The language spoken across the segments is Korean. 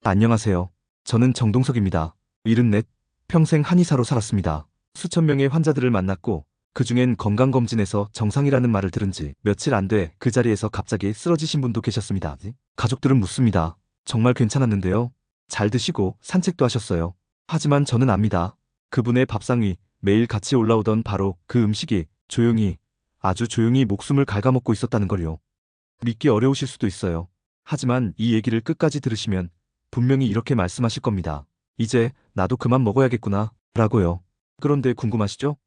안녕하세요. 저는 정동석입니다. 74, 평생 한의사로 살았습니다. 수천 명의 환자들을 만났고 그중엔 건강검진에서 정상이라는 말을 들은 지 며칠 안 돼 그 자리에서 갑자기 쓰러지신 분도 계셨습니다. 가족들은 묻습니다. 정말 괜찮았는데요. 잘 드시고 산책도 하셨어요. 하지만 저는 압니다. 그분의 밥상 위 매일 같이 올라오던 바로 그 음식이 조용히, 아주 조용히 목숨을 갉아먹고 있었다는 걸요. 믿기 어려우실 수도 있어요. 하지만 이 얘기를 끝까지 들으시면 분명히 이렇게 말씀하실 겁니다. 이제 나도 그만 먹어야겠구나 라고요. 그런데 궁금하시죠?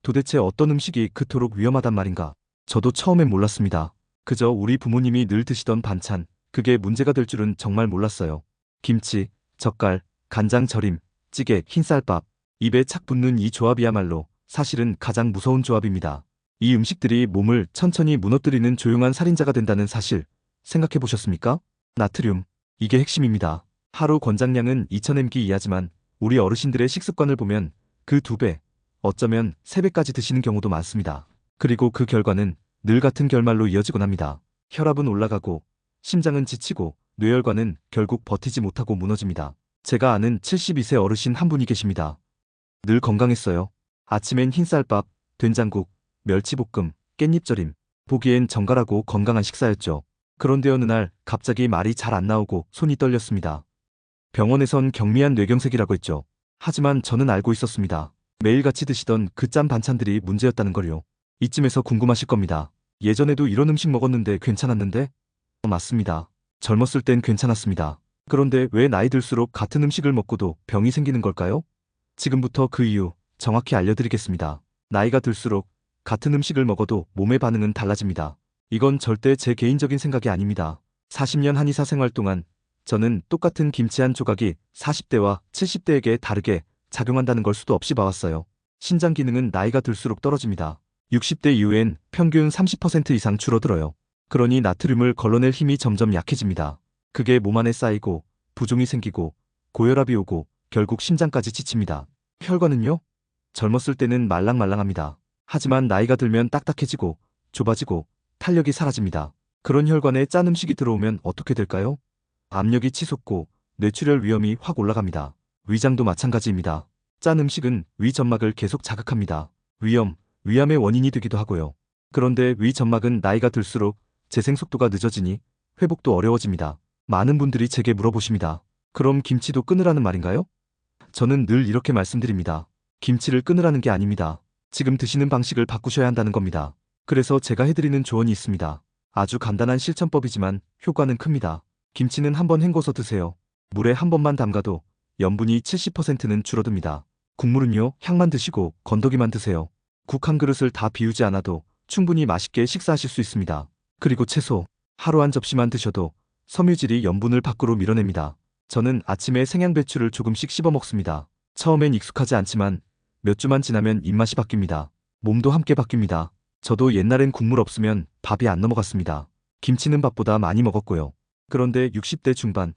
도대체 어떤 음식이 그토록 위험하단 말인가? 저도 처음엔 몰랐습니다. 그저 우리 부모님이 늘 드시던 반찬, 그게 문제가 될 줄은 정말 몰랐어요. 김치, 젓갈, 간장 절임, 찌개, 흰쌀밥, 입에 착 붙는 이 조합이야말로 사실은 가장 무서운 조합입니다. 이 음식들이 몸을 천천히 무너뜨리는 조용한 살인자가 된다는 사실, 생각해 보셨습니까? 나트륨, 이게 핵심입니다. 하루 권장량은 2000mg 이하지만 우리 어르신들의 식습관을 보면 그 2배, 어쩌면 3배까지 드시는 경우도 많습니다. 그리고 그 결과는 늘 같은 결말로 이어지곤 합니다. 혈압은 올라가고 심장은 지치고 뇌혈관은 결국 버티지 못하고 무너집니다. 제가 아는 72세 어르신 한 분이 계십니다. 늘 건강했어요. 아침엔 흰쌀밥, 된장국, 멸치볶음, 깻잎절임. 보기엔 정갈하고 건강한 식사였죠. 그런데 어느 날 갑자기 말이 잘 안 나오고 손이 떨렸습니다. 병원에선 경미한 뇌경색이라고 했죠. 하지만 저는 알고 있었습니다. 매일같이 드시던 그 짠 반찬들이 문제였다는 걸요. 이쯤에서 궁금하실 겁니다. 예전에도 이런 음식 먹었는데 괜찮았는데? 맞습니다. 젊었을 땐 괜찮았습니다. 그런데 왜 나이 들수록 같은 음식을 먹고도 병이 생기는 걸까요? 지금부터 그 이유 정확히 알려드리겠습니다. 나이가 들수록 같은 음식을 먹어도 몸의 반응은 달라집니다. 이건 절대 제 개인적인 생각이 아닙니다. 40년 한의사 생활 동안 저는 똑같은 김치 한 조각이 40대와 70대에게 다르게 작용한다는 걸 수도 없이 봐왔어요. 신장 기능은 나이가 들수록 떨어집니다. 60대 이후엔 평균 30% 이상 줄어들어요. 그러니 나트륨을 걸러낼 힘이 점점 약해집니다. 그게 몸 안에 쌓이고 부종이 생기고 고혈압이 오고 결국 심장까지 지칩니다. 혈관은요? 젊었을 때는 말랑말랑합니다. 하지만 나이가 들면 딱딱해지고 좁아지고 탄력이 사라집니다. 그런 혈관에 짠 음식이 들어오면 어떻게 될까요? 압력이 치솟고 뇌출혈 위험이 확 올라갑니다. 위장도 마찬가지입니다. 짠 음식은 위 점막을 계속 자극합니다. 위암의 원인이 되기도 하고요. 그런데 위 점막은 나이가 들수록 재생 속도가 늦어지니 회복도 어려워집니다. 많은 분들이 제게 물어보십니다. 그럼 김치도 끊으라는 말인가요? 저는 늘 이렇게 말씀드립니다. 김치를 끊으라는 게 아닙니다. 지금 드시는 방식을 바꾸셔야 한다는 겁니다. 그래서 제가 해드리는 조언이 있습니다. 아주 간단한 실천법이지만 효과는 큽니다. 김치는 한번 헹궈서 드세요. 물에 한 번만 담가도 염분이 70%는 줄어듭니다. 국물은요, 향만 드시고 건더기만 드세요. 국 한 그릇을 다 비우지 않아도 충분히 맛있게 식사하실 수 있습니다. 그리고 채소, 하루 한 접시만 드셔도 섬유질이 염분을 밖으로 밀어냅니다. 저는 아침에 생양배추를 조금씩 씹어 먹습니다. 처음엔 익숙하지 않지만 몇 주만 지나면 입맛이 바뀝니다. 몸도 함께 바뀝니다. 저도 옛날엔 국물 없으면 밥이 안 넘어갔습니다. 김치는 밥보다 많이 먹었고요. 그런데 60대 중반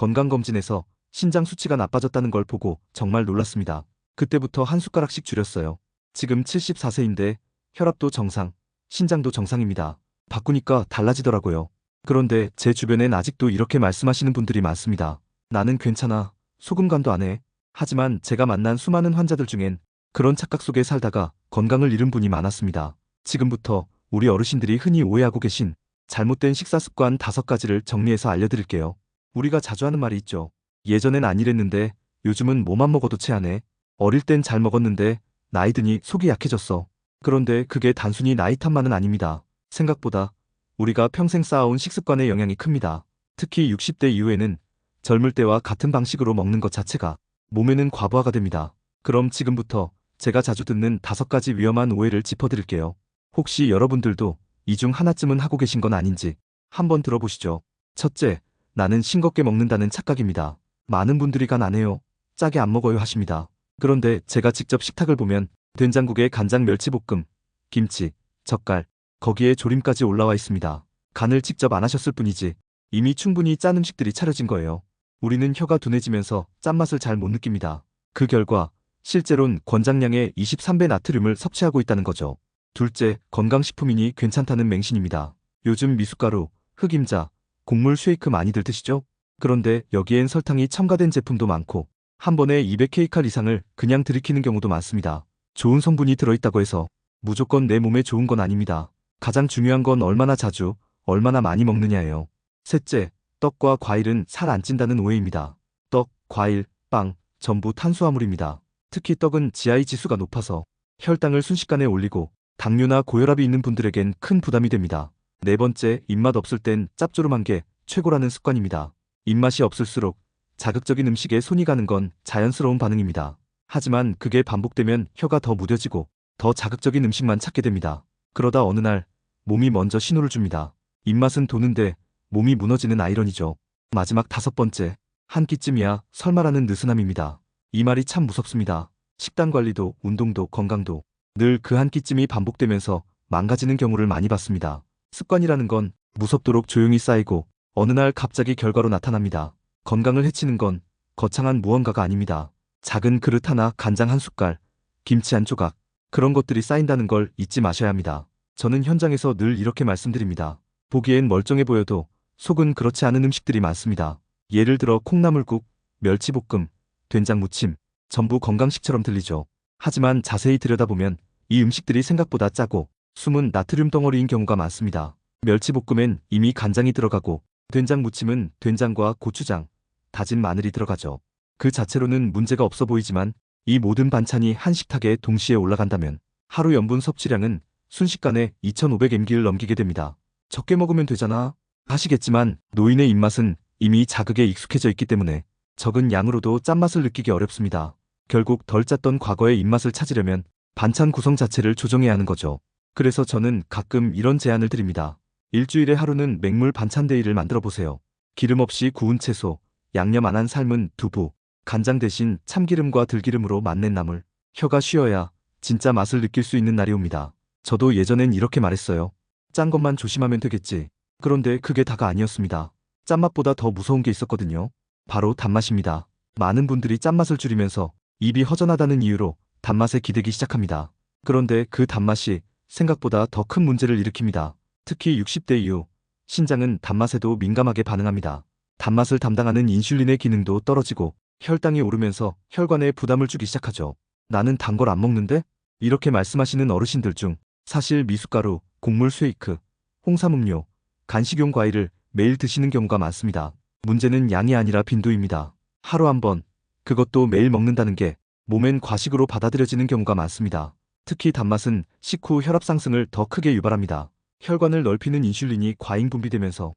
건강검진에서 신장 수치가 나빠졌다는 걸 보고 정말 놀랐습니다. 그때부터 한 숟가락씩 줄였어요. 지금 74세인데 혈압도 정상, 신장도 정상입니다. 바꾸니까 달라지더라고요. 그런데 제 주변엔 아직도 이렇게 말씀하시는 분들이 많습니다. 나는 괜찮아. 소금 간도 안 해. 하지만 제가 만난 수많은 환자들 중엔 그런 착각 속에 살다가 건강을 잃은 분이 많았습니다. 지금부터 우리 어르신들이 흔히 오해하고 계신 잘못된 식사 습관 5가지를 정리해서 알려드릴게요. 우리가 자주 하는 말이 있죠. 예전엔 안 이랬는데 요즘은 뭐만 먹어도 체하네. 어릴 땐 잘 먹었는데 나이 드니 속이 약해졌어. 그런데 그게 단순히 나이 탓만은 아닙니다. 생각보다 우리가 평생 쌓아온 식습관의 영향이 큽니다. 특히 60대 이후에는 젊을 때와 같은 방식으로 먹는 것 자체가 몸에는 과부하가 됩니다. 그럼 지금부터 제가 자주 듣는 5가지 위험한 오해를 짚어드릴게요. 혹시 여러분들도 이 중 하나쯤은 하고 계신 건 아닌지 한번 들어보시죠. 첫째, 나는 싱겁게 먹는다는 착각입니다. 많은 분들이 간 안 해요. 짜게 안 먹어요 하십니다. 그런데 제가 직접 식탁을 보면 된장국에 간장 멸치볶음, 김치, 젓갈, 거기에 조림까지 올라와 있습니다. 간을 직접 안 하셨을 뿐이지 이미 충분히 짠 음식들이 차려진 거예요. 우리는 혀가 둔해지면서 짠맛을 잘 못 느낍니다. 그 결과 실제론 권장량의 23배 나트륨을 섭취하고 있다는 거죠. 둘째, 건강식품이니 괜찮다는 맹신입니다. 요즘 미숫가루, 흑임자, 곡물 쉐이크 많이들 드시죠? 그런데 여기엔 설탕이 첨가된 제품도 많고 한 번에 200kcal 이상을 그냥 들이키는 경우도 많습니다. 좋은 성분이 들어있다고 해서 무조건 내 몸에 좋은 건 아닙니다. 가장 중요한 건 얼마나 자주, 얼마나 많이 먹느냐예요. 셋째, 떡과 과일은 살 안 찐다는 오해입니다. 떡, 과일, 빵, 전부 탄수화물입니다. 특히 떡은 GI 지수가 높아서 혈당을 순식간에 올리고 당뇨나 고혈압이 있는 분들에겐 큰 부담이 됩니다. 네 번째, 입맛 없을 땐 짭조름한 게 최고라는 습관입니다. 입맛이 없을수록 자극적인 음식에 손이 가는 건 자연스러운 반응입니다. 하지만 그게 반복되면 혀가 더 무뎌지고 더 자극적인 음식만 찾게 됩니다. 그러다 어느 날 몸이 먼저 신호를 줍니다. 입맛은 도는데 몸이 무너지는 아이러니죠. 마지막 다섯 번째, 한 끼쯤이야 설마라는 느슨함입니다. 이 말이 참 무섭습니다. 식단 관리도 운동도 건강도 늘 그 한 끼쯤이 반복되면서 망가지는 경우를 많이 봤습니다. 습관이라는 건 무섭도록 조용히 쌓이고 어느 날 갑자기 결과로 나타납니다. 건강을 해치는 건 거창한 무언가가 아닙니다. 작은 그릇 하나, 간장 한 숟갈, 김치 한 조각, 그런 것들이 쌓인다는 걸 잊지 마셔야 합니다. 저는 현장에서 늘 이렇게 말씀드립니다. 보기엔 멀쩡해 보여도 속은 그렇지 않은 음식들이 많습니다. 예를 들어 콩나물국, 멸치볶음, 된장무침, 전부 건강식처럼 들리죠. 하지만 자세히 들여다보면 이 음식들이 생각보다 짜고 숨은 나트륨 덩어리인 경우가 많습니다. 멸치볶음엔 이미 간장이 들어가고 된장무침은 된장과 고추장, 다진 마늘이 들어가죠. 그 자체로는 문제가 없어 보이지만 이 모든 반찬이 한 식탁에 동시에 올라간다면 하루 염분 섭취량은 순식간에 2500mg를 넘기게 됩니다. 적게 먹으면 되잖아 하시겠지만 노인의 입맛은 이미 자극에 익숙해져 있기 때문에 적은 양으로도 짠맛을 느끼기 어렵습니다. 결국 덜 짰던 과거의 입맛을 찾으려면 반찬 구성 자체를 조정해야 하는 거죠. 그래서 저는 가끔 이런 제안을 드립니다. 일주일에 하루는 맹물 반찬 데이를 만들어 보세요. 기름 없이 구운 채소, 양념 안 한 삶은 두부, 간장 대신 참기름과 들기름으로 맛낸 나물, 혀가 쉬어야 진짜 맛을 느낄 수 있는 날이 옵니다. 저도 예전엔 이렇게 말했어요. 짠 것만 조심하면 되겠지. 그런데 그게 다가 아니었습니다. 짠맛보다 더 무서운 게 있었거든요. 바로 단맛입니다. 많은 분들이 짠맛을 줄이면서 입이 허전하다는 이유로 단맛에 기대기 시작합니다. 그런데 그 단맛이 생각보다 더 큰 문제를 일으킵니다. 특히 60대 이후 신장은 단맛에도 민감하게 반응합니다. 단맛을 담당하는 인슐린의 기능도 떨어지고 혈당이 오르면서 혈관에 부담을 주기 시작하죠. 나는 단 걸 안 먹는데? 이렇게 말씀하시는 어르신들 중 사실 미숫가루, 곡물 쉐이크, 홍삼음료, 간식용 과일을 매일 드시는 경우가 많습니다. 문제는 양이 아니라 빈도입니다. 하루 한 번, 그것도 매일 먹는다는 게 몸엔 과식으로 받아들여지는 경우가 많습니다. 특히 단맛은 식후 혈압 상승을 더 크게 유발합니다. 혈관을 넓히는 인슐린이 과잉 분비되면서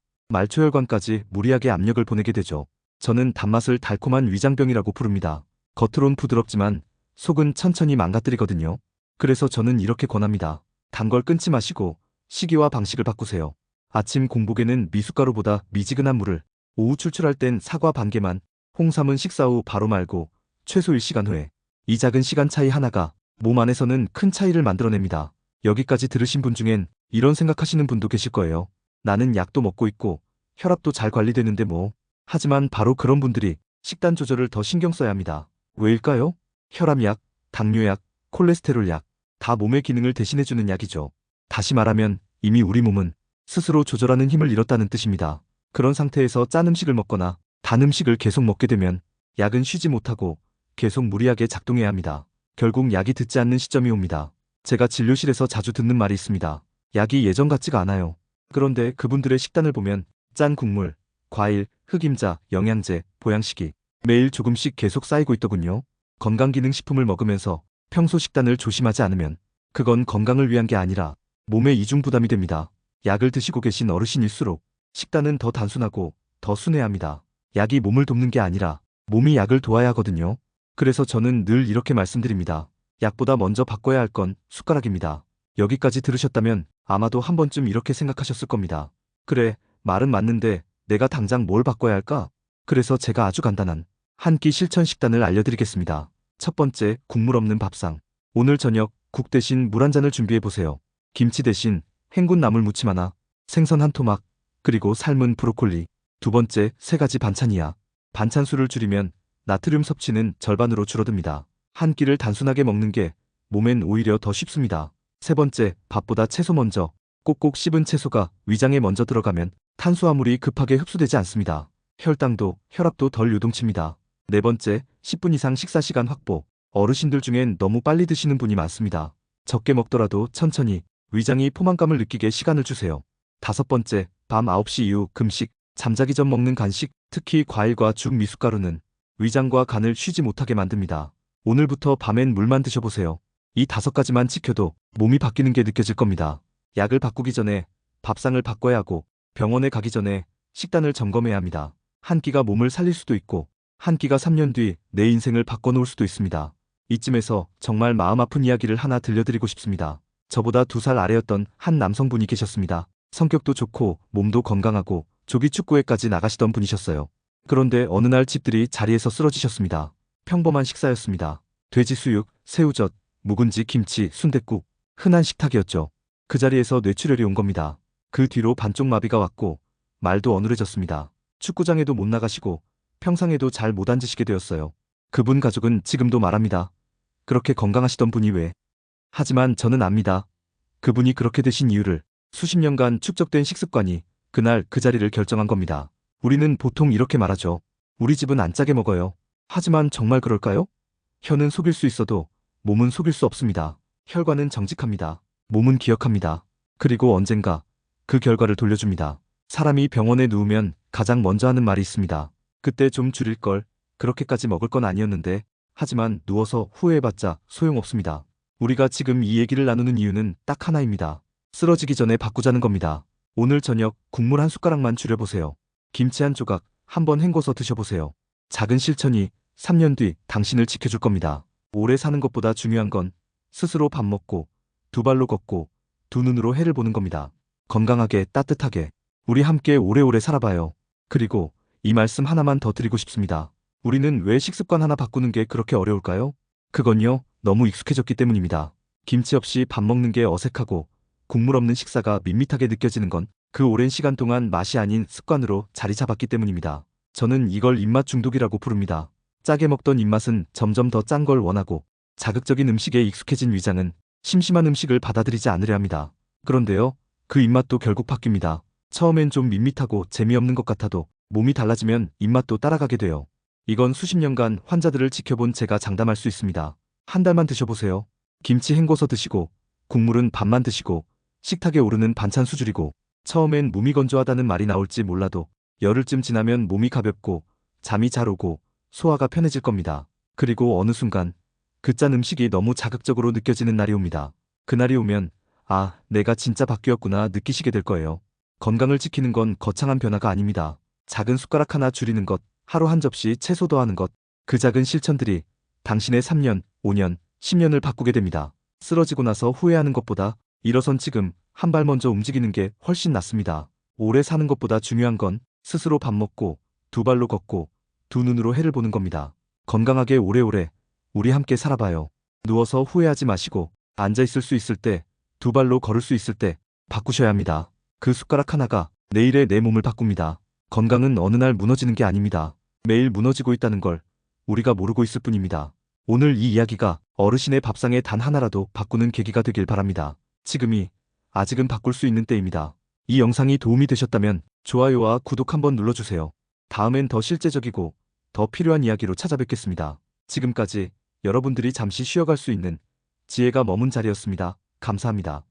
말초혈관까지 무리하게 압력을 보내게 되죠. 저는 단맛을 달콤한 위장병이라고 부릅니다. 겉으론 부드럽지만 속은 천천히 망가뜨리거든요. 그래서 저는 이렇게 권합니다. 단 걸 끊지 마시고 시기와 방식을 바꾸세요. 아침 공복에는 미숫가루보다 미지근한 물을, 오후 출출할 땐 사과 반 개만, 홍삼은 식사 후 바로 말고 최소 1시간 후에. 이 작은 시간 차이 하나가 몸 안에서는 큰 차이를 만들어냅니다. 여기까지 들으신 분 중엔 이런 생각하시는 분도 계실 거예요. 나는 약도 먹고 있고 혈압도 잘 관리되는데 뭐. 하지만 바로 그런 분들이 식단 조절을 더 신경 써야 합니다. 왜일까요? 혈압약, 당뇨약, 콜레스테롤약, 다 몸의 기능을 대신해주는 약이죠. 다시 말하면 이미 우리 몸은 스스로 조절하는 힘을 잃었다는 뜻입니다. 그런 상태에서 짠 음식을 먹거나 단 음식을 계속 먹게 되면 약은 쉬지 못하고 계속 무리하게 작동해야 합니다. 결국 약이 듣지 않는 시점이 옵니다. 제가 진료실에서 자주 듣는 말이 있습니다. 약이 예전 같지가 않아요. 그런데 그분들의 식단을 보면 짠 국물, 과일, 흑임자, 영양제, 보양식이 매일 조금씩 계속 쌓이고 있더군요. 건강기능식품을 먹으면서 평소 식단을 조심하지 않으면 그건 건강을 위한 게 아니라 몸에 이중부담이 됩니다. 약을 드시고 계신 어르신일수록 식단은 더 단순하고 더 순해야 합니다. 약이 몸을 돕는 게 아니라 몸이 약을 도와야 하거든요. 그래서 저는 늘 이렇게 말씀드립니다. 약보다 먼저 바꿔야 할 건 숟가락입니다. 여기까지 들으셨다면 아마도 한 번쯤 이렇게 생각하셨을 겁니다. 그래, 말은 맞는데 내가 당장 뭘 바꿔야 할까? 그래서 제가 아주 간단한 한 끼 실천 식단을 알려드리겠습니다. 첫 번째, 국물 없는 밥상. 오늘 저녁 국 대신 물 한 잔을 준비해보세요. 김치 대신 헹군 나물 무침 하나, 생선 한 토막, 그리고 삶은 브로콜리. 두 번째, 세 가지 반찬이야. 반찬 수를 줄이면 나트륨 섭취는 절반으로 줄어듭니다. 한 끼를 단순하게 먹는 게 몸엔 오히려 더 쉽습니다. 세 번째, 밥보다 채소 먼저. 꼭꼭 씹은 채소가 위장에 먼저 들어가면 탄수화물이 급하게 흡수되지 않습니다. 혈당도 혈압도 덜 요동칩니다. 네 번째, 10분 이상 식사 시간 확보. 어르신들 중엔 너무 빨리 드시는 분이 많습니다. 적게 먹더라도 천천히 위장이 포만감을 느끼게 시간을 주세요. 다섯 번째, 밤 9시 이후 금식. 잠자기 전 먹는 간식, 특히 과일과 죽, 미숫가루는 위장과 간을 쉬지 못하게 만듭니다. 오늘부터 밤엔 물만 드셔보세요. 이 5가지만 지켜도 몸이 바뀌는 게 느껴질 겁니다. 약을 바꾸기 전에 밥상을 바꿔야 하고, 병원에 가기 전에 식단을 점검해야 합니다. 한 끼가 몸을 살릴 수도 있고 한 끼가 3년 뒤 내 인생을 바꿔놓을 수도 있습니다. 이쯤에서 정말 마음 아픈 이야기를 하나 들려드리고 싶습니다. 저보다 2살 아래였던 한 남성분이 계셨습니다. 성격도 좋고 몸도 건강하고 조기 축구회까지 나가시던 분이셨어요. 그런데 어느 날 집들이 자리에서 쓰러지셨습니다. 평범한 식사였습니다. 돼지 수육, 새우젓, 묵은지, 김치, 순댓국, 흔한 식탁이었죠. 그 자리에서 뇌출혈이 온 겁니다. 그 뒤로 반쪽 마비가 왔고 말도 어눌해졌습니다. 축구장에도 못 나가시고 평상에도 잘 못 앉으시게 되었어요. 그분 가족은 지금도 말합니다. 그렇게 건강하시던 분이 왜? 하지만 저는 압니다. 그분이 그렇게 되신 이유를. 수십 년간 축적된 식습관이 그날 그 자리를 결정한 겁니다. 우리는 보통 이렇게 말하죠. 우리 집은 안 짜게 먹어요. 하지만 정말 그럴까요? 혀는 속일 수 있어도 몸은 속일 수 없습니다. 혈관은 정직합니다. 몸은 기억합니다. 그리고 언젠가 그 결과를 돌려줍니다. 사람이 병원에 누우면 가장 먼저 하는 말이 있습니다. 그때 좀 줄일 걸, 그렇게까지 먹을 건 아니었는데. 하지만 누워서 후회해봤자 소용없습니다. 우리가 지금 이 얘기를 나누는 이유는 딱 하나입니다. 쓰러지기 전에 바꾸자는 겁니다. 오늘 저녁 국물 한 숟가락만 줄여보세요. 김치 한 조각 한번 헹궈서 드셔보세요. 작은 실천이 3년 뒤 당신을 지켜줄 겁니다. 오래 사는 것보다 중요한 건 스스로 밥 먹고 2발로 걷고 2눈으로 해를 보는 겁니다. 건강하게 따뜻하게 우리 함께 오래오래 살아봐요. 그리고 이 말씀 하나만 더 드리고 싶습니다. 우리는 왜 식습관 하나 바꾸는 게 그렇게 어려울까요? 그건요, 너무 익숙해졌기 때문입니다. 김치 없이 밥 먹는 게 어색하고 국물 없는 식사가 밋밋하게 느껴지는 건 그 오랜 시간 동안 맛이 아닌 습관으로 자리 잡았기 때문입니다. 저는 이걸 입맛 중독이라고 부릅니다. 짜게 먹던 입맛은 점점 더 짠 걸 원하고, 자극적인 음식에 익숙해진 위장은 심심한 음식을 받아들이지 않으려 합니다. 그런데요, 그 입맛도 결국 바뀝니다. 처음엔 좀 밋밋하고 재미없는 것 같아도 몸이 달라지면 입맛도 따라가게 돼요. 이건 수십 년간 환자들을 지켜본 제가 장담할 수 있습니다. 한 달만 드셔보세요. 김치 헹궈서 드시고 국물은 밥만 드시고 식탁에 오르는 반찬 수줄이고, 처음엔 몸이 건조하다는 말이 나올지 몰라도 열흘쯤 지나면 몸이 가볍고 잠이 잘 오고 소화가 편해질 겁니다. 그리고 어느 순간 그 짠 음식이 너무 자극적으로 느껴지는 날이 옵니다. 그날이 오면 아, 내가 진짜 바뀌었구나 느끼시게 될 거예요. 건강을 지키는 건 거창한 변화가 아닙니다. 작은 숟가락 하나 줄이는 것, 하루 한 접시 채소 더하는 것, 그 작은 실천들이 당신의 3년, 5년, 10년을 바꾸게 됩니다. 쓰러지고 나서 후회하는 것보다 일어선 지금 한 발 먼저 움직이는 게 훨씬 낫습니다. 오래 사는 것보다 중요한 건 스스로 밥 먹고 2발로 걷고 2눈으로 해를 보는 겁니다. 건강하게 오래오래 우리 함께 살아봐요. 누워서 후회하지 마시고 앉아있을 수 있을 때, 2발로 걸을 수 있을 때 바꾸셔야 합니다. 그 숟가락 하나가 내일의 내 몸을 바꿉니다. 건강은 어느 날 무너지는 게 아닙니다. 매일 무너지고 있다는 걸 우리가 모르고 있을 뿐입니다. 오늘 이 이야기가 어르신의 밥상에 단 하나라도 바꾸는 계기가 되길 바랍니다. 지금이 아직은 바꿀 수 있는 때입니다. 이 영상이 도움이 되셨다면 좋아요와 구독 한번 눌러주세요. 다음엔 더 실제적이고 더 필요한 이야기로 찾아뵙겠습니다. 지금까지 여러분들이 잠시 쉬어갈 수 있는 지혜가 머문 자리였습니다. 감사합니다.